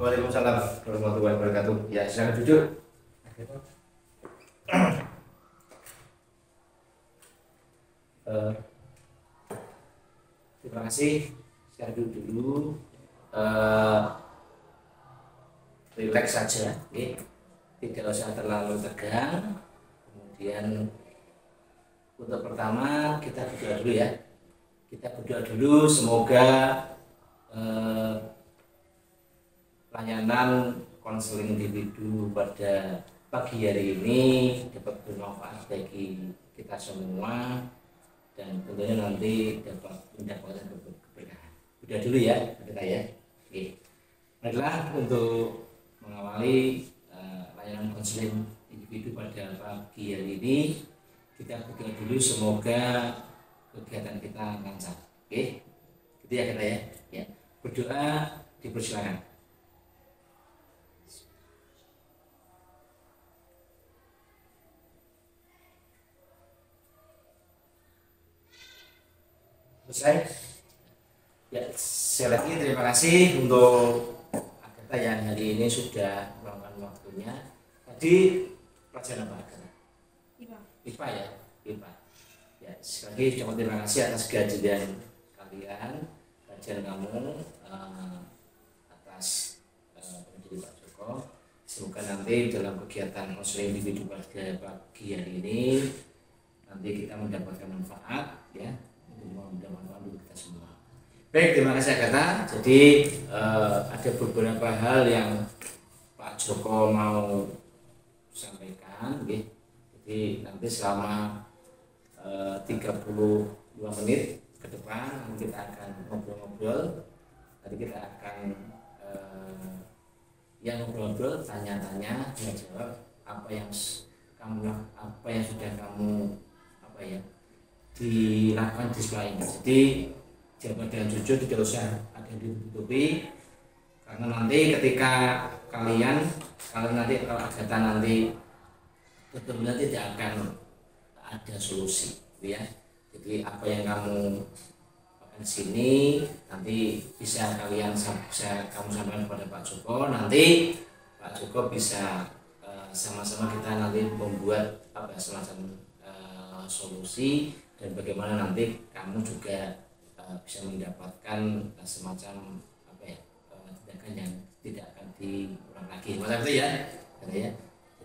Waalaikumsalam warahmatullahi wabarakatuh. Ya, silakan duduk. Eh, Terima kasih. Silakan duduk dulu. Relax saja, oke. Tidak usah terlalu tegang. Kemudian untuk pertama kita berdoa dulu ya. Kita berdoa dulu semoga layanan konseling individu pada pagi hari ini dapat bermanfaat bagi kita semua dan tentunya nanti dapat mendapatkan keberkahan. Udah dulu ya kita ya. Oke. Baiklah, untuk mengawali layanan konseling individu pada pagi hari ini kita berdoa dulu semoga kegiatan kita lancar. Oke. Gitu ya kita ya. Ya. Berdoa dipersilakan. Selesai. Ya, sekali lagi terima kasih untuk Agatha yang hari ini sudah meluangkan waktunya. Tadi pelajaran apa Agatha? IPA. IPA ya, IPA. Ya, sekali lagi ucapkan terima kasih atas kehadiran kalian, kajian kamu atas pendidik Pak Joko. Semoga nanti dalam kegiatan konseling individu pada pagi hari ini nanti kita mendapatkan manfaat ya. Mudah manfaat untuk kita semua. Baik, terima kasih Agatha. Jadi ada beberapa hal yang Pak Joko mau sampaikan, okay. Jadi nanti selama 32 menit ke depan kita akan ngobrol-ngobrol. Tadi kita akan ngobrol-ngobrol, tanya-tanya, jawab apa yang sudah kamu dilakukan di sekolah ini. Jadi jawab dengan jujur, tidak usah ada yang ditutupi, karena nanti ketika kalian nanti kalau Agatha nanti betul-betul tidak akan ada solusi, gitu ya. Jadi apa yang kamu lakukan di sini nanti bisa kamu sampaikan kepada Pak Joko. Nanti Pak Joko bisa sama-sama kita nanti membuat semacam solusi, dan bagaimana nanti kamu juga bisa mendapatkan semacam tindakan yang tidak akan diulang lagi. Macam itu ya.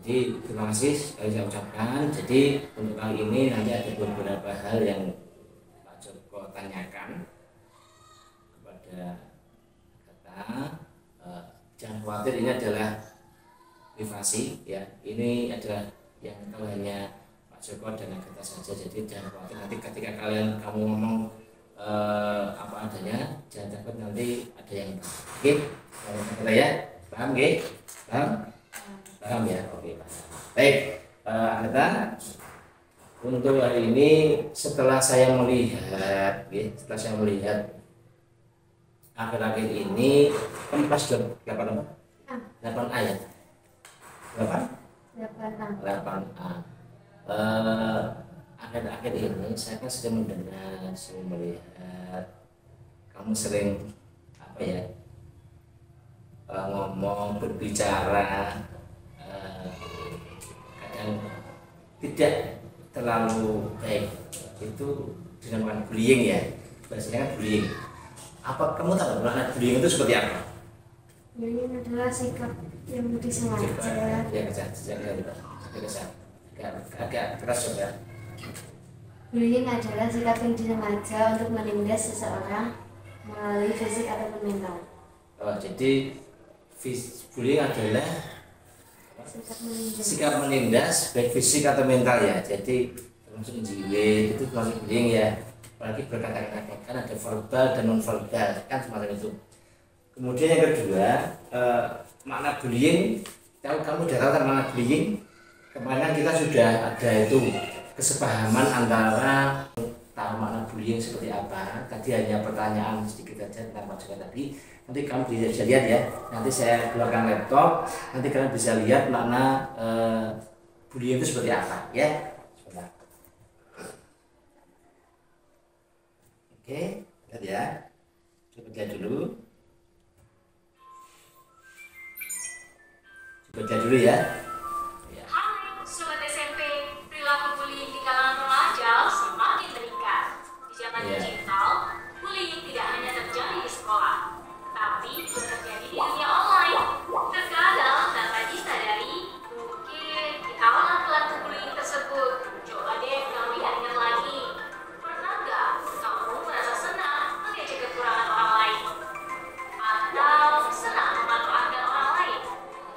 Jadi terima kasih sekali saya ucapkan. Jadi untuk kali ini nanti ada beberapa hal yang Pak Joko tanyakan kepada Agatha. Jangan khawatir, ini adalah privasi ya. Ini adalah yang tahu hanya Pak Joko dan Agatha saja. Jadi jangan khawatir, nanti ketika kamu ngomong apa adanya, jangan takut nanti ada yang tahu. Oke, Agatha ya, paham nggih? Paham ya? Oke, paham. Baik, Agatha, untuk hari ini setelah saya melihat akhir-akhir ini kan pas 8 ayat 8A. Akhir-akhir ini saya kan sedang mendengar, sering melihat kamu sering ngomong, berbicara, kadang tidak terlalu baik. Itu dinamakan bullying ya, bahasanya kan bullying. Apa kamu tahu makna bullying itu seperti apa? Bullying adalah sikap yang disengaja. Agak keras coba. Bullying adalah sikap yang disengaja untuk menindas seseorang melalui fisik atau mental. Jadi bullying adalah sikap menindas baik fisik atau mental ya. Jadi termasuk menjiwai, itu termasuk bullying ya. Apalagi berkata-kata, kan ada verbal dan non verbal kan semacam itu. Kemudian yang kedua, makna bullying. Kamu sudah tahu kan makna bullying? Kemarin kita sudah ada itu kesepahaman antara tahu makna bullying seperti apa. Tadi hanya pertanyaan sedikit saja tentang Pak Joko tadi. Nanti kamu bisa lihat ya. Nanti saya keluarkan laptop. Nanti kalian bisa lihat makna bullying itu seperti apa ya. Sebentar. Oke, lihat ya. Coba lihat dulu. dulu ya. Hai Sobat SMP, perilaku bullying di kalangan remaja semakin meningkat. Di zaman digital, bullying tidak hanya terjadi di sekolah, tetapi juga terjadi di dunia online. Terkadang tanpa disadari, mungkin kita pelaku bullying tersebut. Coba deh kamu ingat lagi. Pernah nggak kamu merasa senang mengejek kekurangan orang lain? Atau senang memanfaatkan orang lain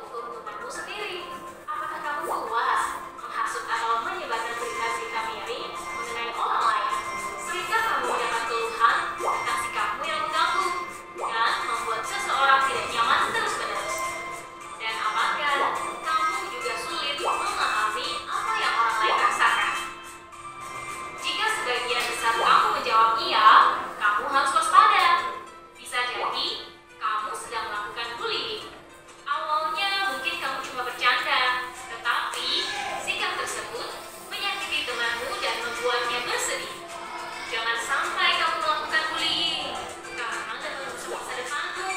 untuk keuntunganmu sendiri? Apakah kamu puas menghasut atau menyebarkan berita-berita miring mengenai orang lain? Seringkah kamu mendapat keluhan tentang sikapmu yang mengganggu dan membuat seseorang tidak nyaman terus-menerus? Dan apakah kamu juga sulit memahami apa yang orang lain rasakan? Jika sebagian besar kamu menjawab iya, kamu harus waspada. Bisa jadi kamu sedang melakukan bullying. Awalnya mungkin kamu cuma bercanda, tetapi sikap tersebut menyakiti temanmu dan membuatnya bersedih. Jangan sampai kamu melakukan bullying, karena dalam masa depanmu,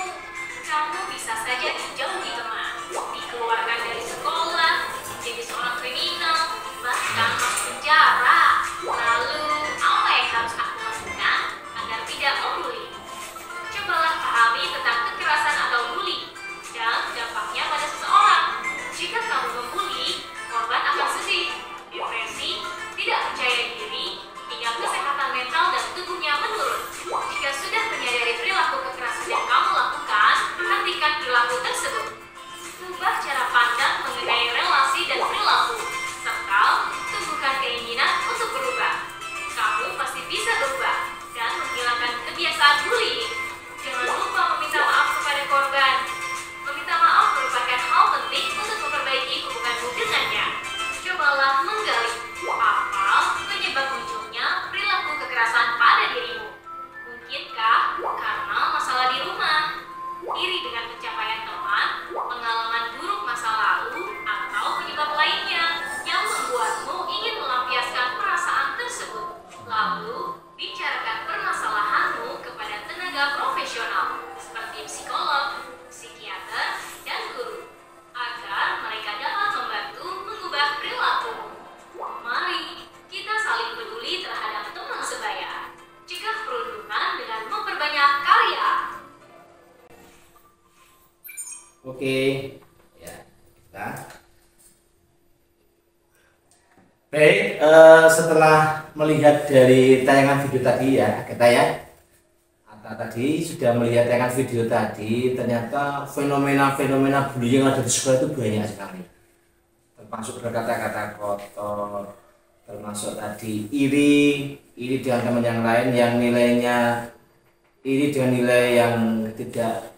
kamu bisa saja dijauhi teman, dikeluarkan dari sekolah, menjadi seorang kriminal, bahkan masuk penjara. Lalu, apa yang harus aku lakukan agar tidak membuli? Cobalah pahami tentang kekerasan atau bullying dan dampaknya pada seseorang. Jika kamu membuli, korban akan sedih, depresi, tidak percaya diri, hingga kesehatan mental dan tubuhnya menurun. Jika sudah menyadari perilaku kekerasan yang kamu lakukan, hentikan perilaku tersebut. Ubah cara pandang mengenai relasi dan perilaku, serta tumbuhkan keinginan untuk berubah. Kamu pasti bisa berubah dan menghilangkan kebiasaan bullying. Jangan lupa meminta maaf kepada korban. Meminta maaf merupakan hal penting untuk memperbaiki hubunganmu dengannya. Cobalah menggali apa penyebab munculnya perilaku kekerasan pada dirimu. Mungkinkah karena masalah di rumah, iri dengan pencapaian teman, pengalaman buruk masa lalu, atau penyebab lainnya yang membuatmu ingin melampiaskan perasaan tersebut? Lalu, bicarakan permasalahanmu kepada tenaga profesional seperti psikolog, psikiater, dan guru agar mereka dapat membantu mengubah perilaku. Mari kita saling peduli terhadap teman sebaya. Cegah perundungan dengan memperbanyak karya. Oke, ya, kita. Baik, setelah melihat dari tayangan video tadi ya, kita ya, Atta tadi sudah melihat tayangan video tadi, ternyata fenomena-fenomena bullying yang ada di sekolah itu banyak sekali. Termasuk berkata-kata kotor, termasuk tadi iri dengan teman yang lain yang nilainya iri dengan nilai yang tidak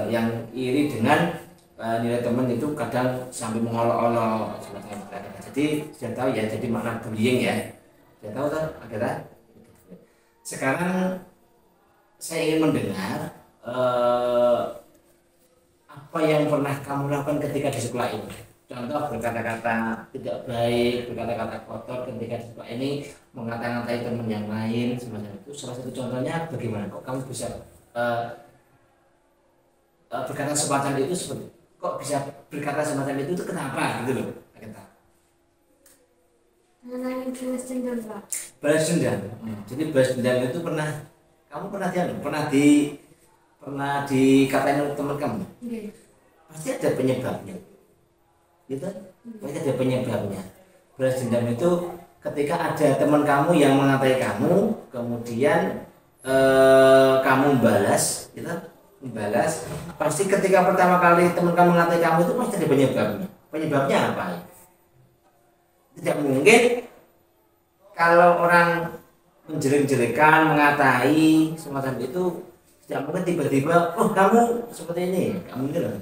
yang iri dengan nilai teman itu kadang sampai mengolok-olok seperti itu. Jadi sudah tahu ya, jadi makna bullying ya. Sudah tahu kan? Ada. Sekarang saya ingin mendengar apa yang pernah kamu lakukan ketika di sekolah ini. Contoh berkata-kata tidak baik, berkata-kata kotor ketika di sekolah ini, mengata-ngatai teman yang lain semacam itu. Salah satu contohnya bagaimana kok kamu bisa berkata semacam itu, seperti kok bisa berkata semacam itu kenapa gitu loh, kita mengenai balas dendam, Pak. balas dendam. Jadi balas dendam itu kamu pernah dikatain oleh teman kamu? Pasti ada penyebabnya, gitu. Pasti ada penyebabnya. Balas dendam itu ketika ada teman kamu yang mengatai kamu, kemudian kamu balas, gitu. Balas, pasti ketika pertama kali teman kamu mengatai kamu itu pasti ada penyebabnya. Penyebabnya apa? Tidak mungkin kalau orang menjelek-jelekan, mengatai semacam itu, tidak mungkin tiba-tiba, oh kamu seperti ini, kamu ini loh.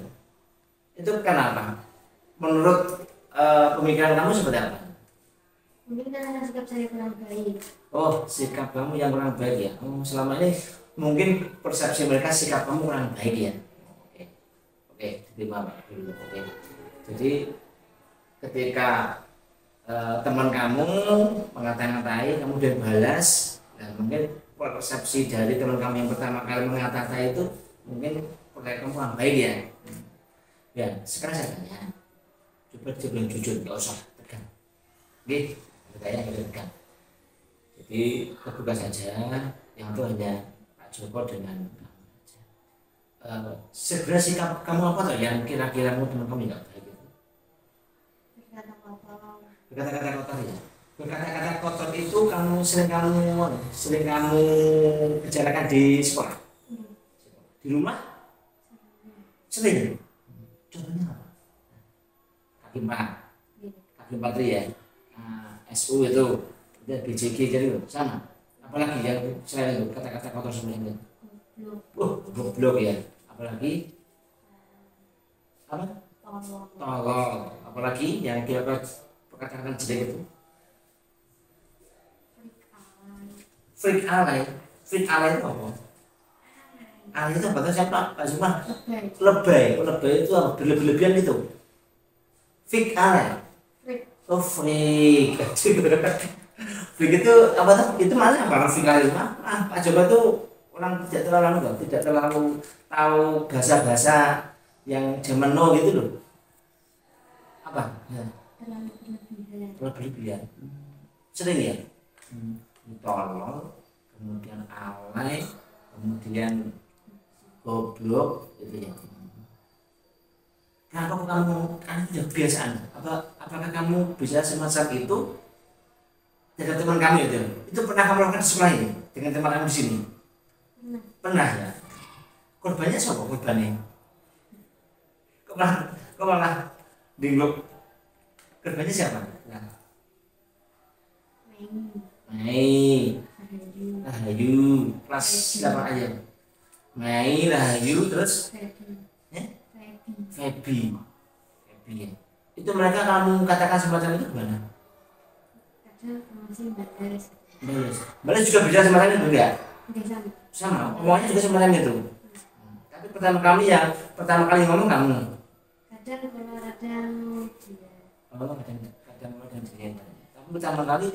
Itu kenapa? Menurut pemikiran kamu seperti apa? Mungkin karena sikap saya kurang baik. Oh, sikap kamu yang kurang baik ya. Selama ini mungkin persepsi mereka sikap kamu kurang baik ya. Oke, terima Pak dulu. Oke. Jadi ketika teman kamu mengata-ngatai, kemudian balas, dan mungkin persepsi dari teman kamu yang pertama kali mengata-ngatai itu mungkin kamu kurang baik ya. Ya, sekarang saya tanya. Coba dia bilang jujur, nggak usah tegang. Oke, bertanya nggak tegang. Jadi terbuka saja, yang itu hanya Pak Joko dengan kamu saja. Sebenarnya sikap kamu apa tuh yang kira-kira teman kamu nggak baik itu? Berkata kotor. Berkata-kata kotor ya. Berkata-kata kotor itu sering kamu bicarakan di sekolah, di rumah sering. Contohnya apa? Kaki 4 ya. SU itu BJG gitu sama. Apalagi yang selain itu kata-kata kotor sebenarnya. Goblok ya. Apalagi apa? Tolol. Apalagi yang kira-kira perkataan jelek itu. Freak alay itu apa? Alay itu apa? Siapa? Pak Zuma? Lebay itu apa? Berlebihan gitu. Freak alay. Oh freak. Freak itu apa tuh? Itu mana apa? Freak alay Pak Joko tuh orang tidak terlalu tahu bahasa-bahasa yang zaman now gitu loh. Apa? Ya. Terlalu berlebihan. Sering ya? Tolol, kemudian alay, kemudian goblok gitu ya. Kenapa kamu kan sudah kebiasaan? Apakah kamu bisa semacam itu dengan teman kamu itu? Itu pernah kamu lakukan di sekolah ini dengan teman kamu di sini? Pernah ya. Korbannya siapa korbannya? Kok malah bingung. Korbannya siapa? Nah. Rahayu kelas berapa aja? Mei, Rahayu, terus Feby ya. Itu mereka kamu katakan semacam itu gimana? Balas juga bisa semacam itu enggak? Sama, semuanya juga semacam itu. Tapi pertama kali ngomong kamu. Kadang dia. Tapi pertama kali.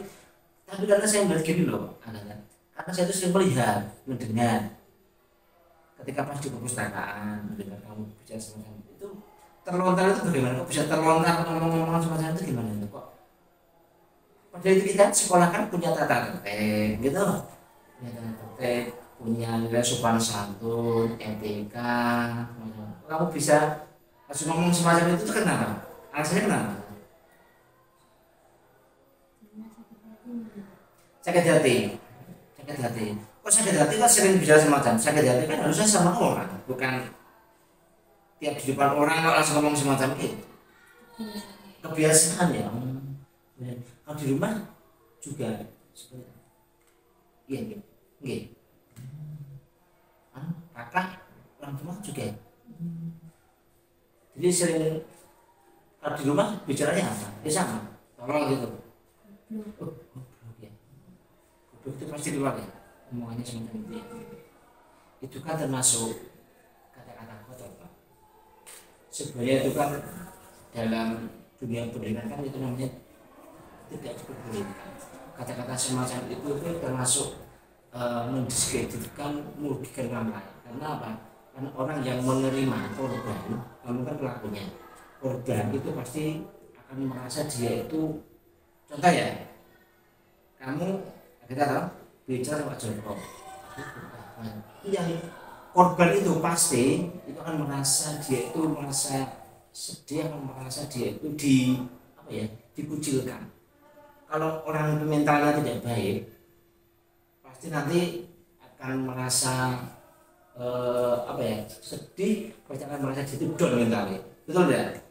Tapi karena saya melihat gini loh, karena saya itu sering melihat, mendengar. Ketika pas di perpustakaan, mendengar kamu bicara semacam itu, terlontar itu bagaimana? Kok bisa terlontar ngomong-ngomong semacam itu gimana itu kok? Padahal itu kita sekolah kan punya tata tertib, gitu, punya tata tertib, punya nilai sopan santun, etika. Kamu bisa langsung ngomong semacam itu kenapa? Alasannya kenapa? Sakit hati. Kok sakit hati kan sering bicara semacam sakit hati kan harusnya sama orang, bukan tiap di depan orang kok langsung ngomong semacam itu. Kebiasaan ya. Kalau di rumah juga seperti itu. Iya. Kakak orang tua juga. Jadi sering kalau di rumah bicaranya apa? Ya sama. Tolong gitu. Itu pasti keluar ya omongannya semacam itu ya. Itu kan termasuk kata-kata kotor Pak. Sebenarnya itu kan dalam dunia pendidikan kan itu namanya tidak diperbolehkan. Kata-kata semacam itu termasuk mendiskreditkan, merugikan orang lain. Karena apa? Karena orang yang menerima korban, kamu kan pelakunya. Korban itu pasti akan merasa dia itu, contoh ya, kamu kita tahu bicara Pak Joko, yang korban itu pasti itu akan merasa dia itu sedih, akan merasa dia itu dikucilkan. Kalau orang mentalnya tidak baik, pasti nanti akan merasa sedih, pasti akan merasa dia itu down mentalnya, betul tidak?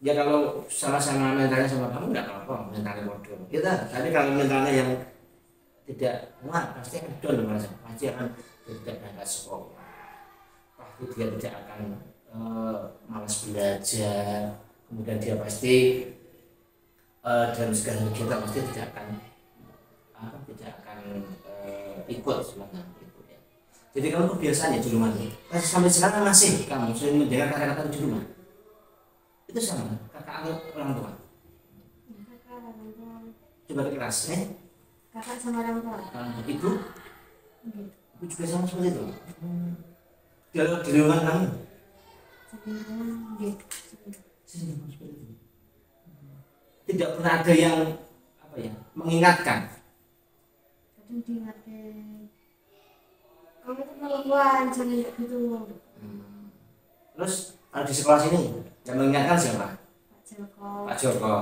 Ya kalau sama-sama mentalnya sama kamu nggak apa-apa, mentalnya bodoh. Kita, tapi kalau mentalnya yang tidak kuat pasti akan down merasa, pasti akan tidak berangkat sekolah, pasti dia tidak akan malas belajar, kemudian dia pasti dalam segala kegiatan pasti tidak akan ikut semacam itu ya. Jadi kalau kebiasaan ya di rumah nih, sampai sekarang masih kamu sering mendengar kata-kata di rumah itu sama kakak atau orang tua? Coba di kelas Kakak sama orang tua. Ibu juga sama seperti itu. Kalau di lingkungan kamu Nggih. Sering ngomong seperti itu. Tidak pernah ada yang apa ya mengingatkan. Kadang diingatkan kamu tuh perempuan jangan kayak gitu. Terus kalau di sekolah sini yang mengingatkan siapa? Pak Joko. Pak Joko,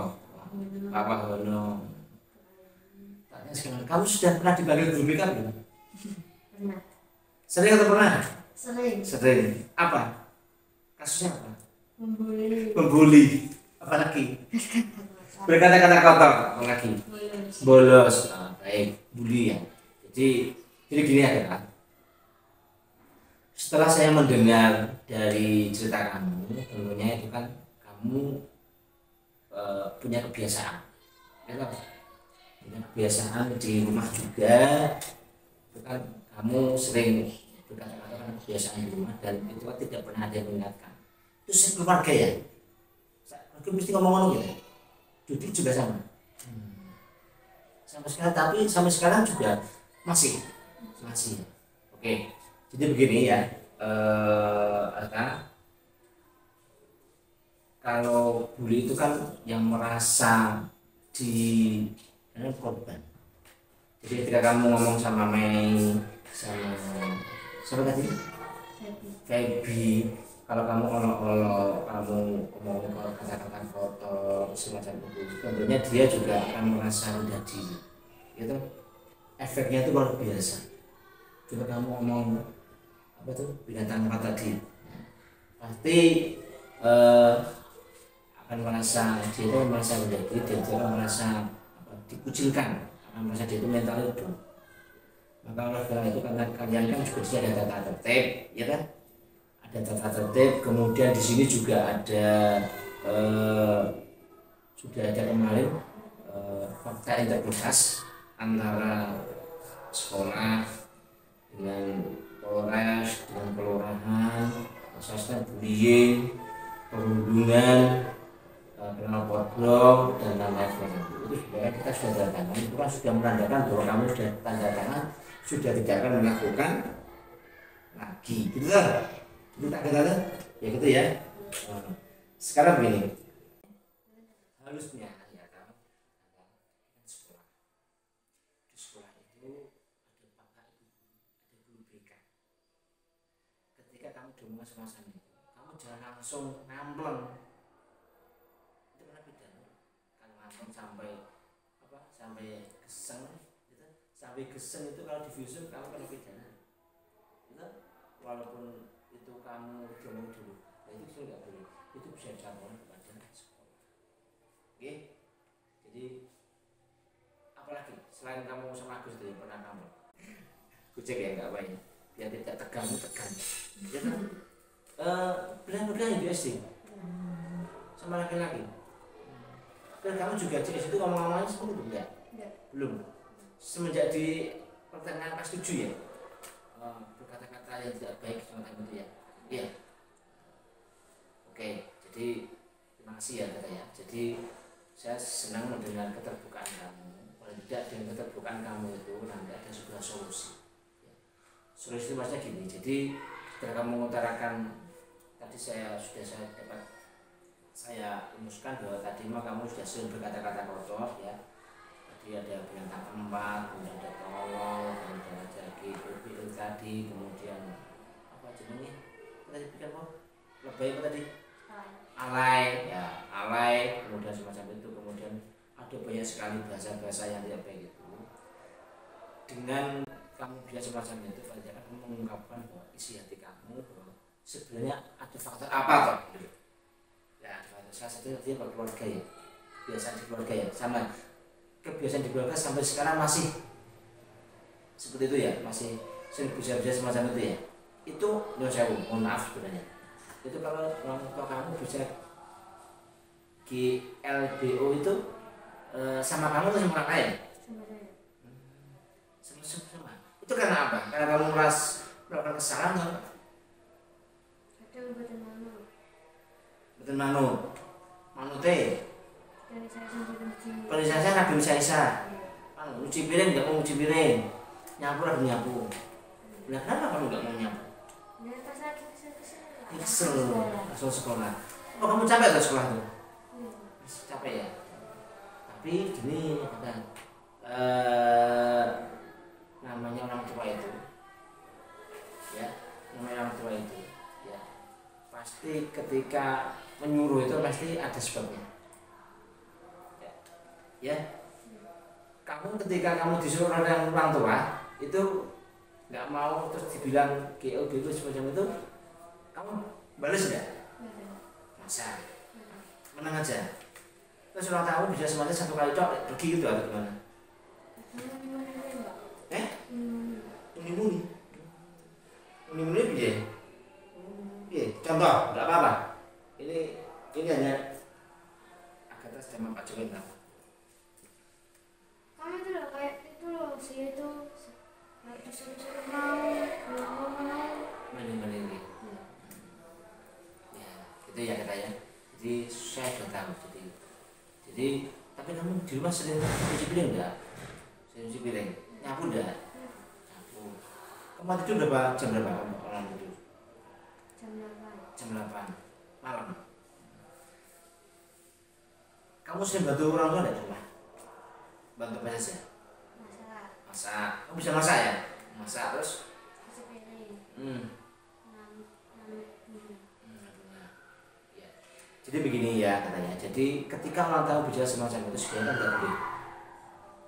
Pak Wahono. Tanya sekarang, kamu sudah pernah dipanggil guru BK belum? Pernah. Sering atau pernah? Sering. Sering. Apa? Kasusnya apa? Membuli. Membuli. Apalagi? Berkata-kata kotor. Apalagi? Bolos. Baik, bully ya. Jadi gini adalah setelah saya mendengar dari cerita kamu, tentunya itu kan kamu punya kebiasaan, ya kan? Punya kebiasaan di rumah juga, itu kan kamu sering berkata-kata kan kebiasaan di rumah dan itu kan tidak pernah ada yang mengingatkan. Itu sekeluarga ya, keluarga mesti ngomong-ngomong gitu. Dudi juga sama. Sampai sekarang, tapi sampai sekarang juga masih. Oke, jadi begini ya, kalau bully itu kan yang merasa di korban. Jadi ketika kamu ngomong sama Mei, sama tadi, Feby, kalau kamu olok-olok, kamu ngomong kalau kata-kata kotor semacam itu, tentunya dia juga akan merasa rendah diri. Gitu, efeknya itu luar biasa. Coba kamu ngomong apa tuh binatang apa tadi, pasti akan merasa dia itu merasa rendah diri, dia akan merasa dikucilkan, akan merasa dia itu mental itu. Maka oleh karena itu karena kalian kan juga ada tata tertib, ya kan? Ada tata tertib, kemudian di sini juga ada sudah ada kemarin fakta integritas antara sekolah dengan Polres, dengan kelurahan, asasnya bullying, perundungan, kenal potbrong dan lain-lain. Itu sebenarnya kita sudah tanda tangan, itu kan sudah menandakan bahwa kamu sudah tanda tangan, sudah tidak akan melakukan lagi, gitu kan? Itu tak kata ya gitu ya. Sekarang begini, harusnya ya kamu sekolah. Di sekolah itu ada bapak ibu, ada guru BK. Ketika kamu di masa-masa itu, kamu jangan langsung ngampleng. Itu kan pidana. Kalau ngampleng sampai geseng, gitu. Sampai geseng itu kalau divisum kamu kena pidana. Gitu. Walaupun itu kamu jomong dulu, nah itu sudah nggak boleh. Itu bisa dicampur kepada sekolah. Oke, jadi apalagi selain kamu sama Agus tadi pernah kamu kucek ya nggak apa ya, biar tidak tegang. Ya kan? Bilang-bilang di SD sama laki-laki. Dan kamu juga di SD itu ngomong-ngomongnya seperti itu enggak? Belum. Semenjak di pertengahan kelas 7 ya. Berkata-kata yang tidak baik semacam itu ya. Iya. Oke, jadi terima kasih ya kata ya. Jadi saya senang mendengar keterbukaan kamu. Paling tidak dengan keterbukaan kamu itu nanti ada sebuah solusi. Ya. Solusi itu maksudnya gini. Jadi setelah kamu mengutarakan tadi saya rumuskan bahwa tadi mah kamu sudah sering berkata-kata kotor ya. Tadi ada binatang keempat, kemudian ada tolol, kemudian ada gitu tadi, kemudian apa jenisnya? Tadi pikir apa? Lebay apa tadi? Alay, ya alay, kemudian semacam itu, kemudian ada banyak sekali bahasa-bahasa yang tidak baik itu. Dengan kamu biasa semacam itu, pada kamu mengungkapkan bahwa isi hati kamu bahwa sebenarnya ada faktor apa toh? Ya, salah satu dia keluarga ya, kebiasaan di keluarga ya, sama kebiasaan di keluarga sampai sekarang masih seperti itu ya, masih sering bisa semacam itu ya. Itu yang saya mohon maaf sebenarnya. Itu kalau orang tua kamu bisa GLBO itu sama kamu atau sama orang lain? Sama. Itu karena apa? Karena kamu melakukan kesalahan atau Kadang betul manu. betul manu teh. Dari saya sendiri. Kalau saya nabi Isa. Uji piring nggak mau uji piring, nyapu harus nyapu. Nah kenapa kamu nggak mau nyapu? Ya pas lagi kesel-kesel. Excel langsung sekolah. Oh kamu capek atau sekolah tuh? Capek ya. Tapi gini ada namanya orang tua itu, ya namanya orang tua itu, ya pasti ketika menyuruh itu pasti ada sebabnya. Ya, kamu ketika kamu disuruh oleh orang tua itu nggak mau terus dibilang GO gitu semacam itu, kamu balas nggak? Masa menang aja. Terus orang tahu bisa semuanya satu kali cok pergi gitu atau gimana? Muni-muni. Muni-muni piye? Piye? Contoh, nggak apa-apa. Ini hanya Agatha sama Pak Jokowi tahu. Kamu itu loh kayak itu loh si itu kayak disuruh-suruh mau Mani ini. Ya, itu ya Agatha ya. Jadi saya sudah tahu. Jadi tapi kamu di rumah sering cuci piring enggak? Sering cuci piring, nyapu enggak? Nyapu. Kamu tidur berapa jam orang tidur? Jam 8 malam. Kamu sering bantu orang tua enggak di rumah? Bantu apa saja? Masak. Kamu bisa masak ya? Masak terus? cuci piring. Jadi begini ya katanya. Jadi ketika orang tahu bicara semacam itu sebenarnya tidak boleh.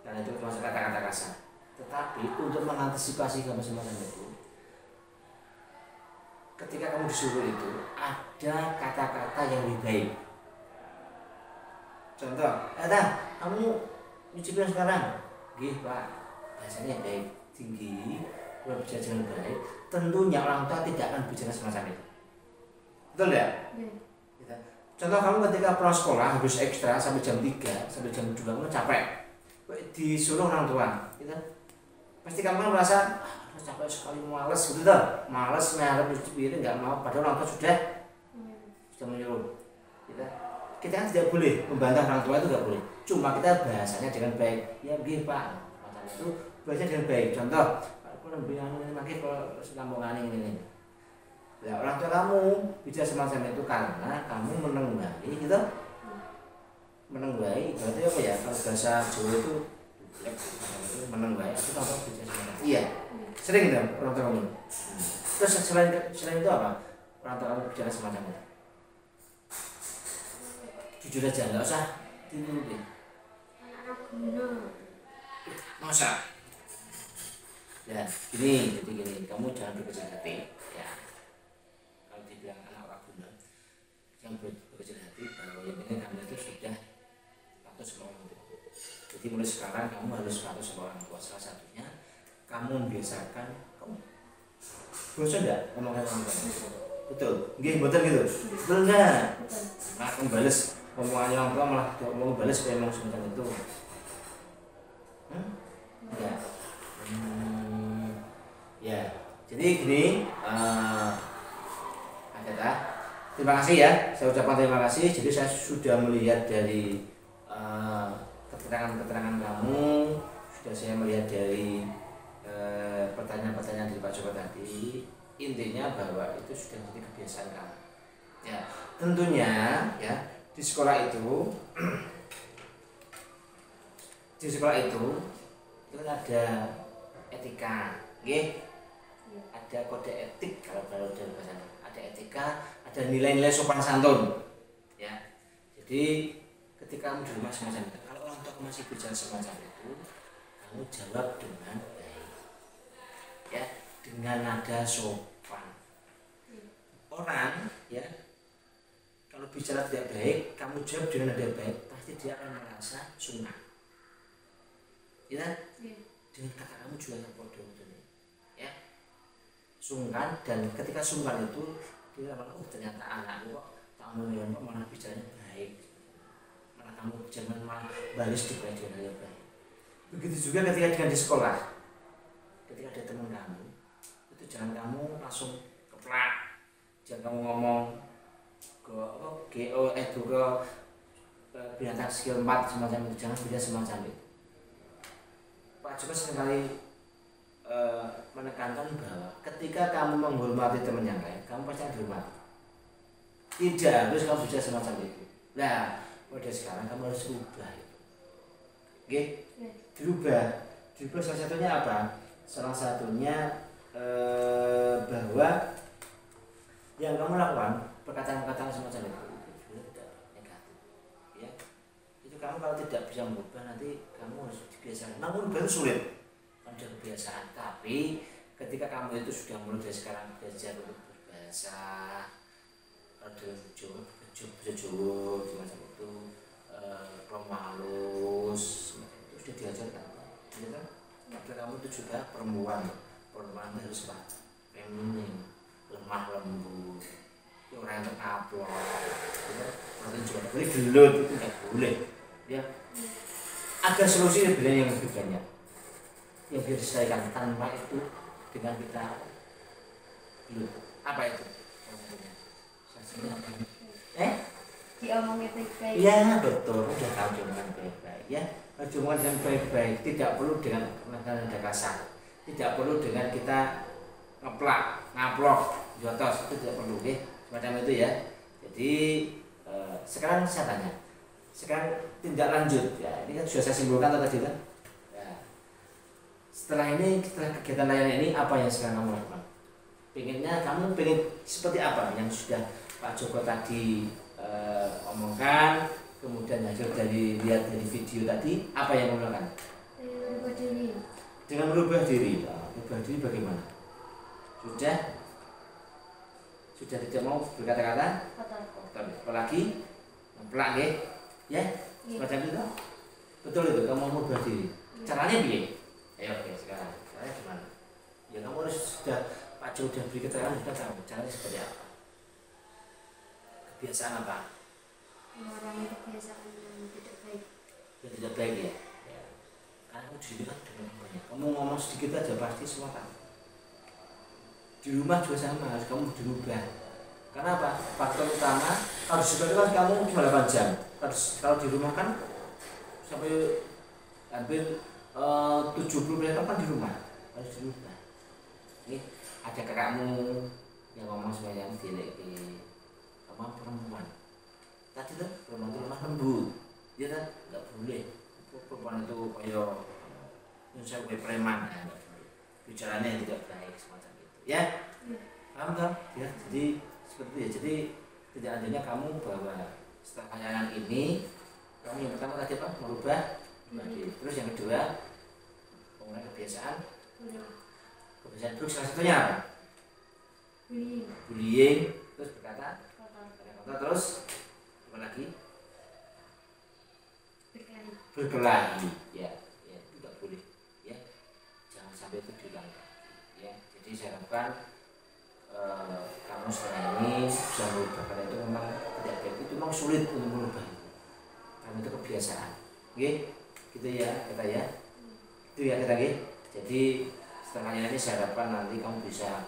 Karena itu termasuk kata-kata kasar. Tetapi untuk mengantisipasi hal semacam itu, ketika kamu disuruh itu ada kata-kata yang lebih baik. Contoh, kamu nyuci piring sekarang. Gih Pak, bahasanya baik, tinggi, berbicara dengan baik. Tentunya orang tua tidak akan bicara semacam itu. Betul ya? Contoh kamu ketika pulang sekolah habis ekstra sampai jam 3 sampai jam 2 kamu capek, disuruh orang tua, gitu. Pasti kamu merasa capek sekali, malas gitu tuh, malas ngarep cuci piring nggak mau, padahal orang tua sudah menyuruh, gitu. Kita kan tidak boleh membantah orang tua, itu nggak boleh. Cuma kita bahasanya dengan baik, ya begini Pak, macam itu bahasanya dengan baik. Contoh, aku lebih ini lagi kalau sambungan ini. Ya, orang tua kamu bisa semacam itu karena kamu menenggahi gitu. Menenggahi berarti apa ya? Kalau bahasa Jawa itu menenggahi itu apa bisa semacam. Iya. Sering dong orang tua kamu. Terus selain itu apa? Orang tua kamu bicara semacam itu. Jujur aja, nggak usah timbul deh. Anak gunung. Masa? Ya, jadi gini, kamu jangan berkecil hati, ya. Bilang anak Ragunan yang berkecil hati bahwa yang ini kamu itu sudah patuh sama orang tua. Jadi mulai sekarang kamu harus patuh sama orang tua. Salah satunya kamu membiasakan kamu bosan enggak ngomongin orang tua? Betul, nggih betul gitu. Betul enggak? Nah, kamu balas omongannya orang tua malah mau balas kayak emang semacam itu. Enggak. Ya, jadi gini. Terima kasih ya, saya ucapkan terima kasih. Jadi saya sudah melihat dari keterangan-keterangan kamu, sudah saya melihat dari pertanyaan-pertanyaan dari Pak Joko tadi. Intinya bahwa itu sudah menjadi kebiasaan kamu. Ya, tentunya ya di sekolah itu, itu ada etika, ada kode etik kalau dalam bahasa. Ada etika, ada nilai-nilai sopan santun, ya. Jadi ketika kamu di rumah semacam itu, kalau orang tua masih bicara semacam itu, kamu jawab dengan baik, ya, dengan nada sopan. Orang, ya, kalau bicara tidak baik, kamu jawab dengan nada baik, pasti dia akan merasa sungkan, ya. Dengan kata kamu juga bodoh. Sungkan, dan ketika sungkan itu dia akan ternyata anakku kok kamu yang malah bicaranya baik, malah kamu jangan malah balas di pelajaran yang baik. Begitu juga ketika di sekolah, ketika ada teman kamu itu jangan kamu langsung keplak, jangan kamu ngomong ke binatang skill 4 semacam itu, jangan bicara semacam itu. Pak Joko seringkali menekankan bahwa ketika kamu menghormati teman yang lain, kamu pasti akan dihormati. Tidak harus kamu bicara semacam itu. Nah, pada sekarang kamu harus ubah. Oke? Dirubah. Dirubah salah satunya apa? Salah satunya bahwa yang kamu lakukan perkataan-perkataan semacam itu negatif. Ya. Itu kamu kalau tidak bisa merubah nanti kamu harus dibiasakan. Namun baru sulit. Kamu sudah kebiasaan. Tapi ketika kamu itu sudah mulai dari sekarang belajar untuk berbahasa ada Jawa semacam itu lemah halus itu sudah diajarkan ya kan? Padahal kamu itu juga perempuan harus apa? Feminin, lemah lembut, orang yang terkaplok ya, orang juga boleh gelut itu nggak boleh ya. Ada solusi sebenarnya yang lebih banyak yang bisa diselesaikan tanpa itu dengan kita gelut. Apa itu? Diomongin baik-baik. Iya betul, udah tahu diomongin baik-baik ya. Diomongin dengan baik-baik, tidak perlu dengan nada kasar, tidak perlu dengan kita ngaplok, jotos, itu tidak perlu, deh, semacam itu ya. Jadi sekarang saya tanya, sekarang tindak lanjut ya. Ini kan sudah saya simpulkan tadi kan. Ya. Setelah kegiatan layanan ini apa yang sekarang kamu lakukan? Kamu pengen seperti apa yang sudah Pak Joko tadi omongkan, kemudian hasil lihat dari video tadi, apa yang kamu lakukan? Merubah diri. Dengan merubah diri. Merubah diri bagaimana? Sudah tidak mau berkata-kata? Kotor. Apalagi pelak ya? Semacam itu. Betul itu, kamu mau merubah diri. Caranya biar? Ayo oke sekarang. Caranya gimana? Ya kamu harus sudah Pak Joko sudah beri keterangan, sudah tahu caranya seperti apa. Kebiasaan apa? Mengurangi kebiasaan yang tidak baik. Yang tidak baik ya? Karena kamu di kan dengan banyak. Kamu ngomong sedikit aja pasti semua kan. Di rumah juga sama, harus kamu dirubah. Karena apa? Faktor utama harus seperti kan kamu cuma 8 jam. Kalau di rumah kan sampai hampir 70% kan di rumah, harus dirubah. Ini ada kakakmu yang ngomong semacam dileki kamu perempuan tadi tuh perempuan itu lemah lembut dia kan nggak boleh perempuan itu kayak saya kayak preman ya, nggak boleh bicaranya yang tidak baik semacam itu ya paham kan ya. Jadi seperti itu ya. Jadi tidak adanya kamu bahwa setelah layanan ini kamu yang pertama tadi apa merubah diri. Terus yang kedua mengurangi kebiasaan buruk. Salah satunya apa? Bullying. Terus berkata kotor. Terus apa lagi? Berkelahi. Ya tidak boleh ya. Jangan sampai itu dilanggar ya. Jadi saya harapkan kamu setelah ini bisa merubah, karena itu memang tidak baik, itu memang sulit untuk merubah karena itu kebiasaan gitu ya kita ya itu ya kita jadi setelahnya ini saya harapkan nanti kamu bisa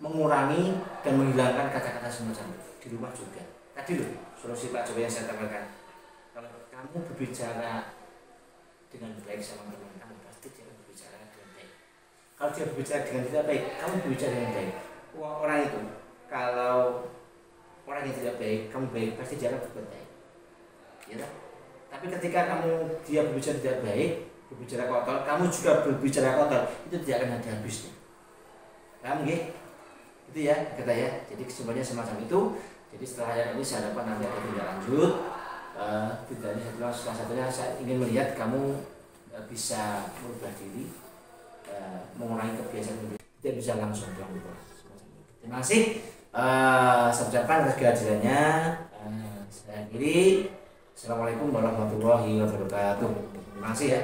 mengurangi dan menghilangkan kata-kata semacam itu di rumah juga. Tadi loh solusi Pak Joko yang saya tawarkan, kalau kamu berbicara dengan baik sama teman kamu pasti dia berbicara dengan baik. Kalau dia berbicara dengan tidak baik, kamu berbicara dengan baik. Orang itu kalau orang yang tidak baik, kamu baik pasti dia akan berbuat baik ya kan? Tapi ketika dia berbicara tidak baik, berbicara kotor, kamu juga berbicara kotor, itu tidak akan ada habisnya. Paham nggih? Itu ya kata ya. Jadi kesimpulannya semacam itu. Jadi setelah yang ini saya harapkan nanti ada tindak lanjut. Salah satunya saya ingin melihat kamu bisa merubah diri, mengurangi kebiasaan tidak bisa langsung pelan-pelan. Terima kasih. Saya ucapkan atas kehadirannya. Saya akhiri. Assalamualaikum warahmatullahi wabarakatuh. Terima kasih ya.